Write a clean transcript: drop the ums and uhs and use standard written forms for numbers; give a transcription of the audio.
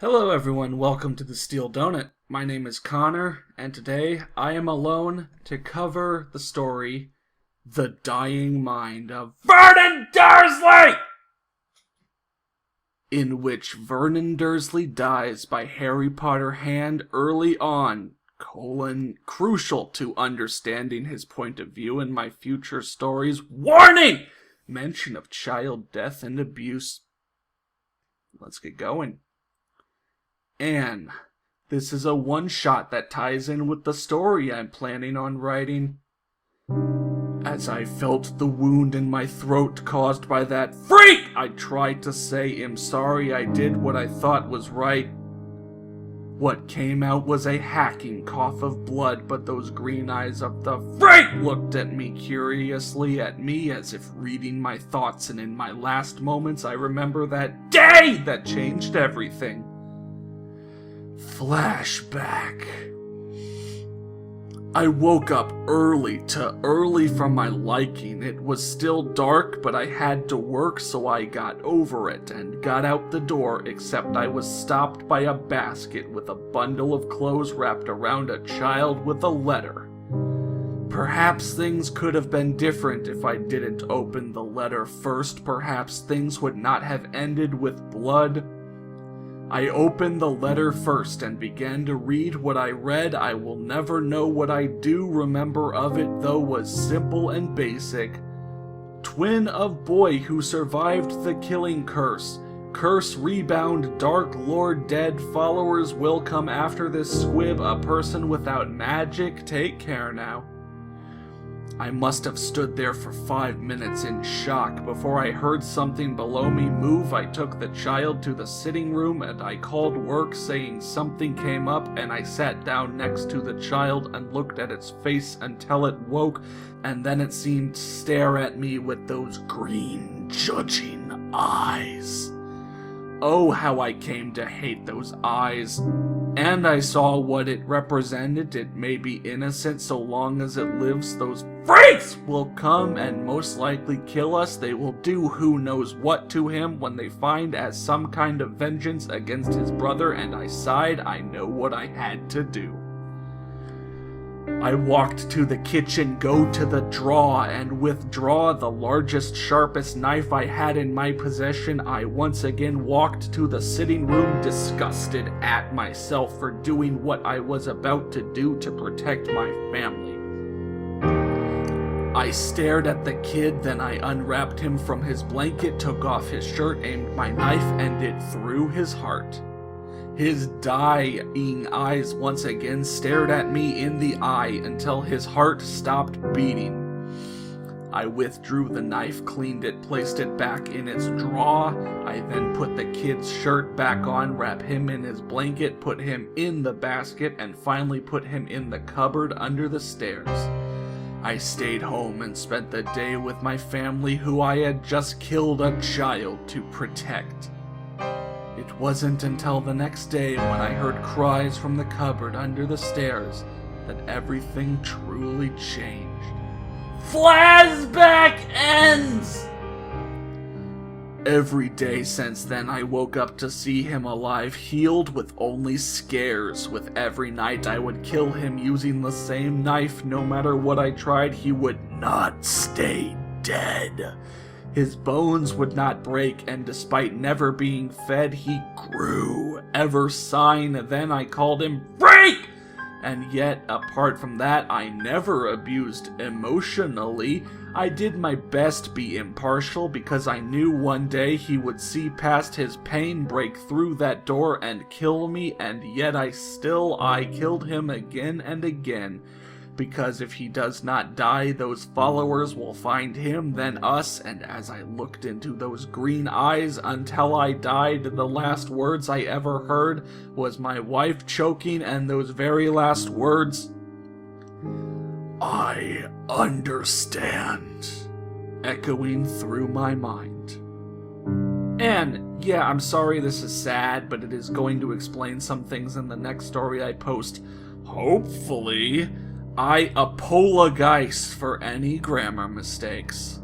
Hello everyone, welcome to the Steel Donut. My name is Connor, and today I am alone to cover the story, The Dying Mind of Vernon Dursley! In which Vernon Dursley dies by Harry Potter hand early on, crucial to understanding his point of view in my future stories. Warning! Mention of child death and abuse. Let's get going. Anne, this is a one-shot that ties in with the story I'm planning on writing. As I felt the wound in my throat caused by that freak, I tried to say I'm sorry I did what I thought was right. What came out was a hacking cough of blood, but those green eyes of the freak looked at me curiously as if reading my thoughts, and in my last moments I remember that day that changed everything. Flashback. I woke up early from my liking. It was still dark, but I had to work, so I got over it and got out the door, except I was stopped by a basket with a bundle of clothes wrapped around a child with a letter. Perhaps things could have been different if I didn't open the letter first. Perhaps things would not have ended with blood. I opened the letter first and began to read what I read. I will never know what I do remember of it, though was simple and basic. Twin of boy who survived the killing curse. Curse rebound, Dark Lord dead. Followers will come after this squib. A person without magic. Take care now. I must have stood there for 5 minutes in shock before I heard something below me move. I took the child to the sitting room and I called work saying something came up, and I sat down next to the child and looked at its face until it woke, and then it seemed to stare at me with those green, judging eyes. Oh, how I came to hate those eyes. And I saw what it represented. It may be innocent so long as it lives. Those freaks will come and most likely kill us. They will do who knows what to him when they find as some kind of vengeance against his brother, and I sighed. I know what I had to do. I walked to the kitchen, go to the drawer, and withdraw the largest, sharpest knife I had in my possession. I once again walked to the sitting room, disgusted at myself for doing what I was about to do to protect my family. I stared at the kid, then I unwrapped him from his blanket, took off his shirt, aimed my knife, and it through his heart. His dying eyes once again stared at me in the eye until his heart stopped beating. I withdrew the knife, cleaned it, placed it back in its drawer. I then put the kid's shirt back on, wrapped him in his blanket, put him in the basket, and finally put him in the cupboard under the stairs. I stayed home and spent the day with my family, who I had just killed a child to protect. It wasn't until the next day, when I heard cries from the cupboard under the stairs, that everything truly changed. Flashback ends! Every day since then I woke up to see him alive, healed with only scares. With every night I would kill him using the same knife. No matter what I tried, he would not stay dead. His bones would not break, and despite never being fed, he grew, ever sighing. Then I called him freak! And yet, apart from that, I never abused emotionally. I did my best to be impartial, because I knew one day he would see past his pain, break through that door, and kill me, and yet I killed him again and again. Because if he does not die, those followers will find him, then us, and as I looked into those green eyes until I died, the last words I ever heard was my wife choking, and those very last words, "I understand," echoing through my mind. And yeah, I'm sorry this is sad, but it is going to explain some things in the next story I post. Hopefully. I apologize for any grammar mistakes.